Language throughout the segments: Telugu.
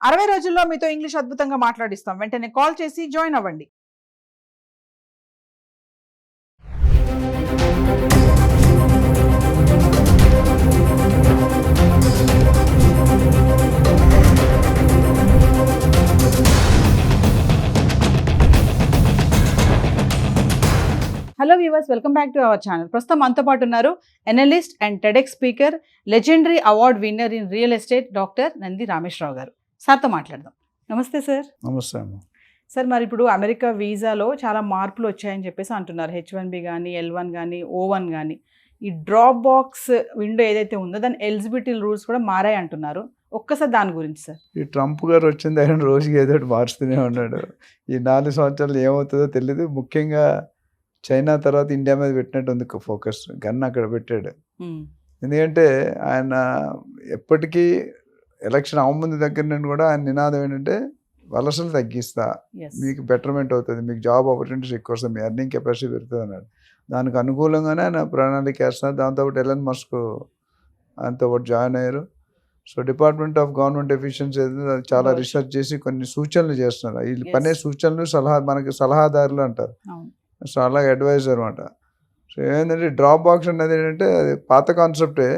60 రోజుల్లో మీతో ఇంగ్లీష్ అద్భుతంగా మాట్లాడిస్తాం. వెంటనే కాల్ చేసి జాయిన్ అవ్వండి. Hello viewers, welcome back to our channel. ప్రస్తుతం మనతో పాటు ఉన్నారు analyst and TEDx speaker, legendary award winner in real estate doctor Nandi Rameshwar Rao గారు. సార్తో మాట్లాడదాం. నమస్తే సార్. నమస్తే అమ్మ. సార్, మరి ఇప్పుడు అమెరికా వీసాలో చాలా మార్పులు వచ్చాయని చెప్పేసి అంటున్నారు. H1B కానీ, L1 కానీ, O1 కానీ. ఈ డ్రాప్ బాక్స్ విండో ఏదైతే ఉందో దాని ఎలిజిబిలిటీ రూల్స్ కూడా మారాయి అంటున్నారు. ఒక్కసారి దాని గురించి సార్. ఈ ట్రంప్ గారు వచ్చింది ఆయన రోజుకి ఏదో ఒకటి మారుస్తూనే ఉన్నాడు. ఈ 4 సంవత్సరాలు ఏమవుతుందో తెలియదు. ముఖ్యంగా చైనా తర్వాత ఇండియా మీద పెట్టినట్టు ఉంది ఫోకస్. గన్ అక్కడ పెట్టాడు. ఎందుకంటే ఆయన ఎప్పటికీ ఎలక్షన్ అవ్వముందు దగ్గర నుండి కూడా ఆయన నినాదం ఏంటంటే వలసలు తగ్గిస్తా, మీకు బెటర్మెంట్ అవుతుంది, మీకు జాబ్ ఆపర్చునిటీస్ ఎక్కువ వస్తాయి, మీ ఎర్నింగ్ కెపాసిటీ పెరుగుతుంది అన్నాడు. దానికి అనుకూలంగానే ఆయన ప్రణాళిక వేస్తున్నారు. దాంతోపాటు ఎలన్ మస్క్ ఆయనతో పాటు జాయిన్ అయ్యారు. So department of government efficiency చాలా రీసెర్చ్ చేసి కొన్ని సూచనలు చేస్తున్నారు. వీళ్ళు పనే సూచనలు మనకి సలహాదారులు అంటారు. సో అలాగే అడ్వైజర్ అనమాట. సో ఏంటంటే డ్రాప్ బాక్స్ అనేది ఏంటంటే అది పాత కాన్సెప్టే,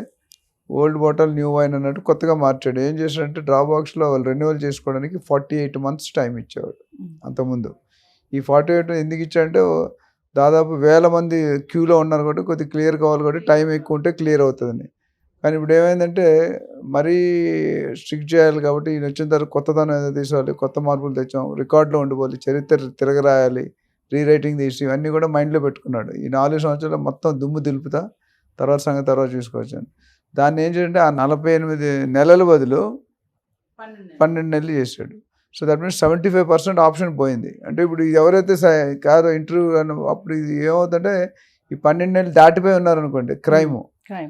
ఓల్డ్ బాటిల్ న్యూ వైన్ అన్నట్టు కొత్తగా మార్చాడు. ఏం చేశాడంటే డ్రాప్ బాక్స్లో వాళ్ళు రెన్యువల్ చేసుకోవడానికి 48 months టైం ఇచ్చేవాడు అంతకుముందు. ఈ 48 ఎందుకు ఇచ్చాడంటే దాదాపు 1000 మంది క్యూలో ఉన్నారు కాబట్టి కొద్దిగా క్లియర్ కావాలి కాబట్టి టైం ఎక్కువ ఉంటే క్లియర్ అవుతుందని. కానీ ఇప్పుడు ఏమైందంటే మరీ స్ట్రిక్ట్ చేయాలి కాబట్టి ఈయన వచ్చిన తర్వాత కొత్తదనం ఏదో తీసుకోవాలి, కొత్త మార్పులు తెచ్చాం, రికార్డులో ఉండిపోవాలి, చరిత్ర తిరగరాయాలి, రీరైటింగ్ తీసి ఇవన్నీ కూడా మైండ్లో పెట్టుకున్నాడు. ఈ 4 సంవత్సరాలు మొత్తం దుమ్ము దులుపుతా తర్వాత సంగతి తర్వాత చూసుకోవచ్చాను. దాన్ని ఏం చేయంటే ఆ 48 నెలల బదులు 12 నెలలు చేశాడు. సో దట్ మీన్స్ 75% ఆప్షన్ పోయింది. అంటే ఇప్పుడు ఎవరైతే కాదు ఇంటర్వ్యూ అప్పుడు ఇది ఏమవుతుందంటే ఈ 12 నెలలు దాటిపోయి ఉన్నారనుకోండి క్రైమ్,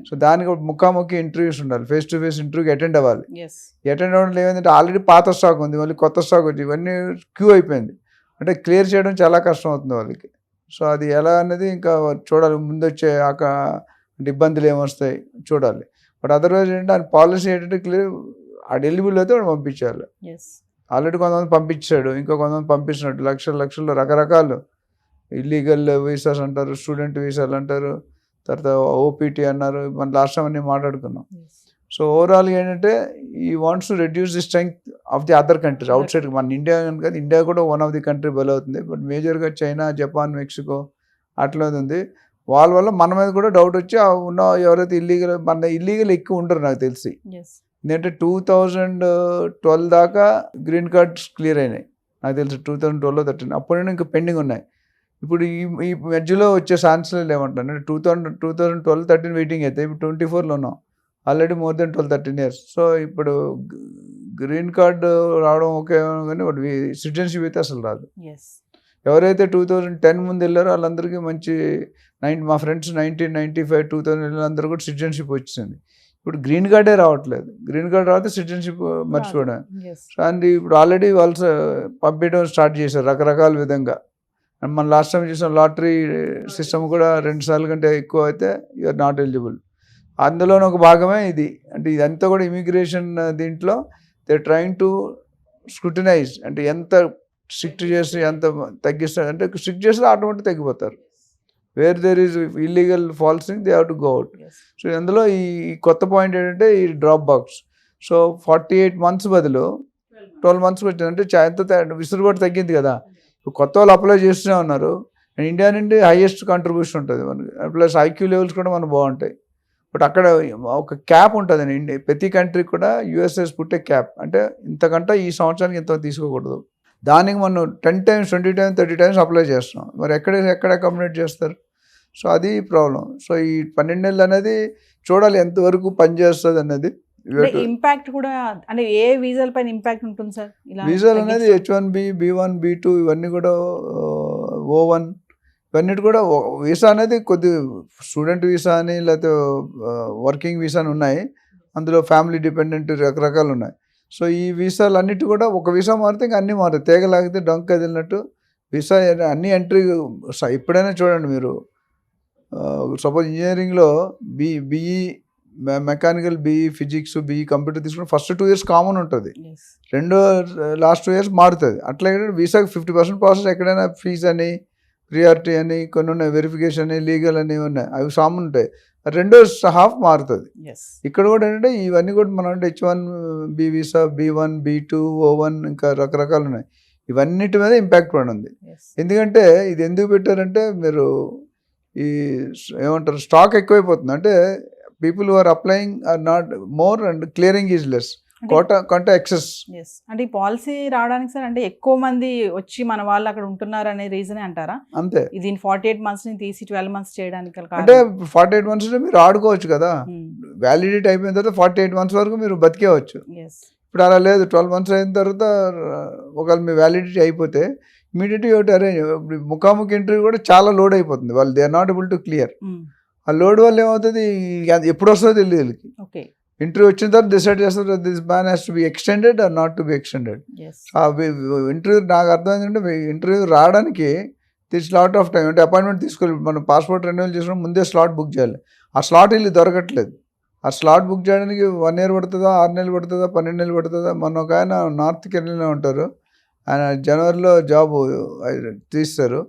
సో దానికి ముఖాముఖి ఇంటర్వ్యూస్ ఉండాలి, ఫేస్ టు ఫేస్ ఇంటర్వ్యూకి అటెండ్ అవ్వాలి. అటెండ్ అవ్వడం ఏమైందంటే ఆల్రెడీ పాత స్టాక్ ఉంది, మళ్ళీ కొత్త స్టాక్ వచ్చి ఇవన్నీ క్యూ అయిపోయింది. అంటే క్లియర్ చేయడం చాలా కష్టం అవుతుంది వాళ్ళకి. సో అది ఎలా అనేది ఇంకా చూడాలి, ముందు వచ్చే ఇబ్బందులు ఏమొస్తాయి చూడాలి. బట్ అదర్వైజ్ ఏంటంటే ఆయన పాలసీ ఏంటంటే క్లియర్ ఎలిజిబుల్ అయితే వాడు పంపించాలి. ఆల్రెడీ కొంతమంది పంపించాడు, ఇంకో కొంతమంది పంపించినట్టు లక్షల్లో రకరకాలు ఇల్లీగల్ వీసాస్ అంటారు, స్టూడెంట్ వీసాలు అంటారు, తర్వాత ఓపీటీ అన్నారు, మన లాస్ట్ టైం అన్నీ మాట్లాడుకున్నాం. సో ఓవరాల్గా ఏంటంటే ఈ wants to reduce the strength of the other countries out side. మన ఇండియా కాదు, ఇండియా కూడా one of the country bell అవుతుంది. బట్ మేజర్గా చైనా, జపాన్, మెక్సికో అట్లా ఉంది. వాళ్ళ వల్ల మన మీద కూడా డౌట్ వచ్చి ఉన్న ఎవరైతే ఇల్లీగల్ ఎక్కువ ఉండరు నాకు తెలిసి. ఎందుకంటే 2012 దాకా గ్రీన్ కార్డ్స్ క్లియర్ అయినాయి నాకు తెలిసి, 2012లో 13 అప్పుడు ఇంకా పెండింగ్ ఉన్నాయి. ఇప్పుడు ఈ మధ్యలో వచ్చే ఛాన్సెస్ ఏమంటారు అంటే 2012-13 వెయిటింగ్ అయితే ఇప్పుడు 24లో ఉన్నాం, already more than 12-13 years. So ఇప్పుడు గ్రీన్ కార్డు రావడం ఓకే కానీ వాటి సిటిజన్షిప్ అయితే అసలు రాదు. ఎవరైతే 2010 ముందు వెళ్ళారో వాళ్ళందరికీ మంచి మా ఫ్రెండ్స్ 1995, 2000 వెళ్ళినందరూ కూడా సిటిజన్షిప్ వచ్చింది. ఇప్పుడు గ్రీన్ కార్డే రావట్లేదు. గ్రీన్ కార్డ్ రావతే సిటిజన్షిప్ మర్చిపోవడం. అండ్ ఇప్పుడు ఆల్రెడీ వాళ్ళు పంపించడం స్టార్ట్ చేశారు రకరకాల విధంగా. మన లాస్ట్ టైం చూసిన లాటరీ సిస్టమ్ కూడా 2 సార్లు కంటే ఎక్కువ అయితే యూఆర్ నాట్ ఎలిజిబుల్. అందులోని ఒక భాగమే ఇది. అంటే ఇదంతా కూడా ఇమిగ్రేషన్ దీంట్లో దే ట్రైంగ్ టు స్క్రూటినైజ్, అంటే ఎంత స్ట్రిక్ట్ చేసి ఎంత తగ్గిస్తారు, అంటే స్ట్రిక్ట్ చేస్తే ఆటోమేటిక్ తగ్గిపోతారు. Where there is illegal false thing they have to go out. So అందులో ఈ కొత్త పాయింట్ ఏంటంటే ఈ డ్రాప్ బాక్స్. సో 48 months బదులు 12 months వచ్చింది. అంటే ఎంత విసురుబాటు తగ్గింది కదా. ఇప్పుడు కొత్త వాళ్ళు అప్లై చేస్తూనే ఉన్నారు. అండ్ ఇండియా నుండి హైయెస్ట్ కాంట్రిబ్యూషన్ ఉంటుంది మనకి, ప్లస్ ఐక్యూ లెవెల్స్ కూడా మనకు బాగుంటాయి. బట్ అక్కడ ఒక క్యాప్ ఉంటుంది ఇండియా, ప్రతి కంట్రీకి కూడా యూఎస్ఎస్ పుట్టే క్యాప్, అంటే ఇంతకంటే ఈ సంవత్సరానికి ఇంత తీసుకోకూడదు. దానికి మనం 10 times, 20 times, 30 times అప్లై చేస్తున్నాం. మరి ఎక్కడ అకామిడేట్ చేస్తారు? సో అది ప్రాబ్లం. సో ఈ 12 నెలలు అనేది చూడాలి ఎంతవరకు పనిచేస్తుంది అనేది. ఇంపాక్ట్ కూడా అంటే ఏ వీసాల పైన ఇంపాక్ట్ ఉంటుంది సార్? వీసాలు అనేది H1B, B1, B2 ఇవన్నీ కూడా O1 ఇవన్నిటి కూడా వీసా అనేది కొద్ది స్టూడెంట్ వీసా అని లేకపోతే వర్కింగ్ వీసా అని ఉన్నాయి. అందులో ఫ్యామిలీ డిపెండెంట్ రకరకాలు ఉన్నాయి. సో ఈ వీసాలు అన్నిటి కూడా ఒక వీసా మారితే ఇంకా అన్నీ మారుతాయి. తీగలాగితే డొంక కదిలినట్టు వీసా అన్ని ఎంట్రీ. ఎప్పుడైనా చూడండి మీరు, సపోజ్ ఇంజనీరింగ్లో BE mechanical BE, physics, BE, computer తీసుకుని ఫస్ట్ 2 years కామన్ ఉంటుంది, ఎస్ లాస్ట్ 2 years మారుతుంది. అట్లాగే వీసాకి 50% ప్రాసెస్ ఎక్కడైనా ఫీజ్ అని, ప్రియారిటీ అని కొన్ని ఉన్నాయి, వెరిఫికేషన్ అని, లీగల్ అని ఉన్నాయి, అవి కామన్ ఉంటాయి. 2.5 మారుతుంది. ఎస్ ఇక్కడ కూడా ఏంటంటే ఇవన్నీ కూడా మనం అంటే H1B visa, B1, B2, O1 ఇంకా రకరకాలు ఉన్నాయి. ఇవన్నిటి మీద ఇంపాక్ట్ పడింది. ఎస్ ఎందుకంటే ఇది ఎందుకు పెట్టారంటే మీరు ఈ ఏమంటారు స్టాక్ ఎక్కువైపోతుంది. అంటే people who are applying are not more and clearing is less, కొంటే ఎక్సెస్. ఎస్ అంటే ఈ పాలసీ రావడానికి సార్ అంటే ఎక్కువ మంది వచ్చి మన వాళ్ళు అక్కడ ఉంటున్నారు అనే రీజనే అంటారా? అంతే. దీని 48 months ని తీసి 12 months చేయడానికి గల అంటే కారణం? 48 months మీరు ఆడుకోవచ్చు కదా, వ్యాలిడిటీ అయిపోయిన తర్వాత 48 months వరకు మీరు బతికేవచ్చు. ఎస్ ఇప్పుడు అలా లేదు. 12 months అయిన తర్వాత ఒకవేళ మీ వ్యాలిడిటీ అయిపోతే ఇమీడియట్గా ఒకటి అరేంజ్. ఇప్పుడు ముఖాముఖి ఇంటర్వ్యూ కూడా చాలా లోడ్ అయిపోతుంది, వాళ్ళు they are not able to clear. ఆ లోడ్ వల్ల ఏమవుతుంది, ఎప్పుడు వస్తుందో తెలియదు వీళ్ళకి. ఓకే ఇంటర్వ్యూ వచ్చిన తర్వాత డిసైడ్ చేస్తారు this man has to be extended or not to be extended. Yes ఆ ఇంటర్వ్యూ నాకు అర్థమైందంటే ఇంటర్వ్యూ రావడానికి దిస్ లాట్ ఆఫ్ టైం. అంటే అపాయింట్మెంట్ తీసుకోవాలి, మనం పాస్పోర్ట్ రెన్యువల్ చేసుకుని ముందే స్లాట్ బుక్ చేయాలి. ఆ స్లాట్ వీళ్ళు దొరకట్లేదు. ఆ స్లాట్ బుక్ చేయడానికి 1 year పడుతుందా, 6 నెలలు పడుతుందా, 12 నెలలు పడుతుందా. మొన్న ఒక ఆయన నార్త్ కెనడాలో ఉంటారు, ఆయన జనవరిలో జాబ్ తీస్తారు,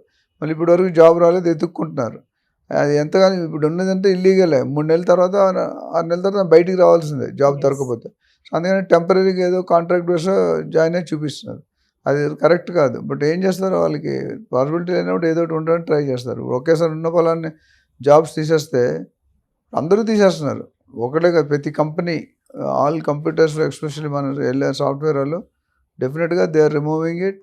మళ్ళీ ఇప్పటి వరకు జాబ్ రాలేదు, ఎత్తుక్కుంటున్నారు. అది ఎంతగానో ఇప్పుడు ఉన్నదంటే ఇల్లీగలే. 3 నెలల తర్వాత 6 నెలల తర్వాత బయటికి రావాల్సిందే జాబ్ దొరకకపోతే. సో అందుకని టెంపరీగా ఏదో కాంట్రాక్ట్ బేస్ జాయిన్ అయ్యి చూపిస్తున్నారు. అది కరెక్ట్ కాదు. బట్ ఏం చేస్తారు, వాళ్ళకి పాసిబిలిటీ లేనప్పుడు ఏదో ఒకటి ఉండడానికి ట్రై చేస్తారు. ఒకేసారి ఉన్న పొలాన్ని జాబ్స్ తీసేస్తే అందరూ తీసేస్తున్నారు, ఒకటే కాదు ప్రతి కంపెనీ, ఆల్ కంప్యూటర్స్ ఎస్పెషల్లీ మన సాఫ్ట్వేర్ వాళ్ళు డెఫినెట్గా దే ఆర్ రిమూవింగ్ ఇట్.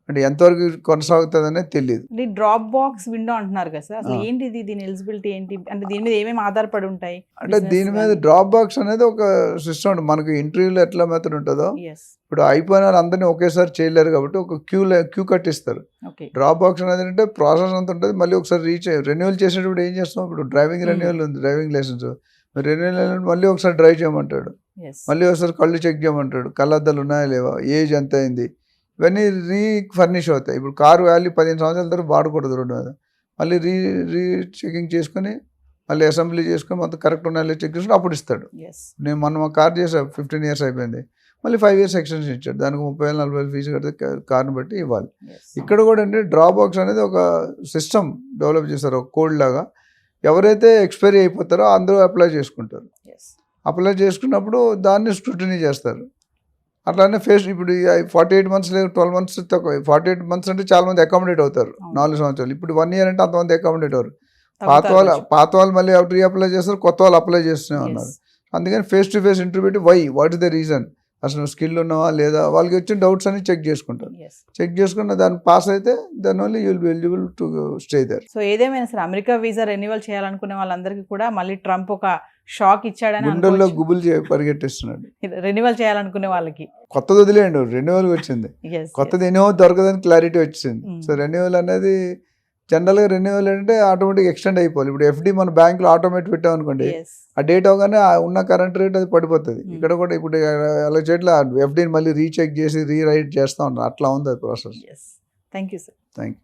అంటే ఎంతవరకు కొనసాగుతుంది అనేది తెలియదు. ఈ డ్రాప్ బాక్స్ విండో అంటున్నారు కదా సార్, అసలు ఏంటి ఇది, దీని ఎలిజిబిలిటీ ఏంటి, అంటే దీని మీద ఏమేమి ఆధారపడి ఉంటాయి? అంటే దీని మీద డ్రాప్ బాక్స్ అనేది ఒక సిస్టమ్ ఉంటుంది. మనకి ఇంటర్వ్యూలో ఎట్లా మెథడ్ ఉంటుందో, ఎస్ ఇప్పుడు అయిపోయిన అందరినీ ఒకేసారి చేయలేరు కాబట్టి ఒక క్యూ కట్టిస్తారు. ఓకే డ్రాప్ బాక్స్ అనేది అంటే ప్రాసెస్ అంత ఉంటుంది. మళ్ళీ ఒకసారి రెన్యువల్ చేసేటప్పుడు ఏం చేస్తాం, ఇప్పుడు డ్రైవింగ్ రెన్యువల్ ఉంది, డ్రైవింగ్ లైసెన్స్ రెన్యువల్ మళ్ళీ ఒకసారి డ్రైవ్ చేయమంటాడు, ఎస్ మళ్ళీ ఒకసారి కళ్ళు చెక్ చేయమంటాడు, కళ్ళద్దాలు ఉన్నాయా లేవా, ఏజ్ ఎంత అయింది, ఇవన్నీ ఫర్నిష్ అవుతాయి. ఇప్పుడు కారు వాల్యూ 15 సంవత్సరాల తర్వాత వాడకూడదు రోడ్డు మీద, మళ్ళీ రీ చెకింగ్ చేసుకొని మళ్ళీ అసెంబ్లీ చేసుకొని మొత్తం కరెక్ట్ ఉన్నాయో చెక్ చేసుకుని అప్పుడు ఇస్తాడు. ఎస్ నేను మొన్న కార్ చేసా, 15 years అయిపోయింది, మళ్ళీ 5 years ఎక్స్టెన్షన్ ఇచ్చాడు. దానికి 30,000-40,000 ఫీజు కడితే కార్ని బట్టి ఇవ్వాలి. ఇక్కడ కూడా అంటే డ్రాప్ బాక్స్ అనేది ఒక సిస్టమ్ డెవలప్ చేస్తారు, ఒక కోడ్ లాగా. ఎవరైతే ఎక్స్పైరీ అయిపోతారో అందరూ అప్లై చేసుకుంటారు. ఎస్ అప్లై చేసుకున్నప్పుడు దాన్ని స్క్రూటినీ చేస్తారు. అట్లానే ఇప్పుడు 48 months లేదు, 12 months తక్కువ. 48 months అంటే చాలా మంది అకామిడేట్ అవుతారు 4 సంవత్సరాలు. ఇప్పుడు 1 year అంటే అంతమంది అకామిడేట్ అవ్వరు. పాత వాళ్ళు మళ్ళీ రీఅప్లై చేస్తారు, కొత్త వాళ్ళు అప్లై చేస్తూనే ఉన్నారు. అందుకని ఫేస్ టు ఫేస్ ఇంటర్వ్యూ పెట్టి వాట్ ఇస్ ద రీజన్, అసలు నువ్వు స్కిల్ ఉన్నావా లేదా, వాళ్ళకి వచ్చిన డౌట్స్ అన్ని చెక్ చేసుకుంటారు. చెక్ చేసుకున్న దాన్ని పాస్ అయితే దాని వల్ల you will be eligible to stay there. So ఏదేమైనా సరే అమెరికా వీసా రెన్యువల్ చేయాలనుకునే వాళ్ళందరికీ కూడా మళ్ళీ ట్రంప్ ఒక షాక్ ఇచ్చాడని గుండెల్లో గుబులు పరిగెట్టిస్తున్నాడు. రెన్యువల్ చేయాలనుకునే వాళ్ళకి కొత్తది వదిలేయండి, రెన్యువల్ వచ్చింది, కొత్తది ఎన్నో దొరకదని క్లారిటీ వచ్చింది. సో రెన్యువల్ అనేది జనరల్గా రెన్యువల్ అంటే ఆటోమేటిక్ ఎక్స్టెండ్ అయిపోవాలి. ఇప్పుడు ఎఫ్డి మన బ్యాంక్లో ఆటోమేటిక్ పెట్టాం అనుకోండి, ఆ డేట్ అవగానే ఉన్న కరెంట్ రేట్ అది పడిపోతుంది. ఇక్కడ కూడా ఇప్పుడు అలా చేయట్లా, ఎఫ్డీని మళ్ళీ రీచెక్ చేసి రీరైట్ చేస్తూ ఉంటాం, అట్లా ఉంది అది process. Thank you sir. Thank you.